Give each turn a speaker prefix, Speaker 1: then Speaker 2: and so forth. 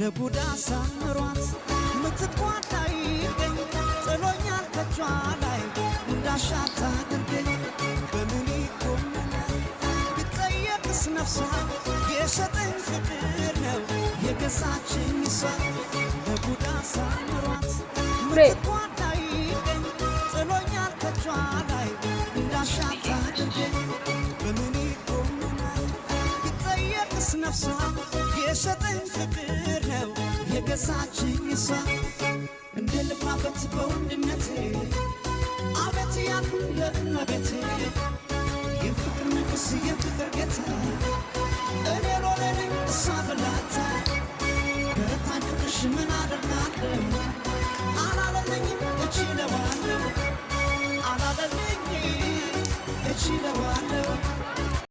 Speaker 1: ለቡዳ ሳምሯት ምትቋጣይ ገኝ ጥሎኛል ከቿ ላይ እንዳሻታ አድርገኝ በምን ይቆምና ቢጠየቅስ ነፍሷ የሰጠኝ ፍቅር ነው የገዛችኝ እሷ ለቡዳ ሳምሯት ምትቋጣይ ገኝ ጥሎኛል ከቿ ላይ እንዳሻታ አድርገኝ በምን ይቆምና ቢጠየቅስ ነፍሷ የሰጠኝ ፍቅር ነው የገዛችኝ እሷ እንደ ልባበት በወንድነቴ አቤት ያልኩ ለእመቤቴ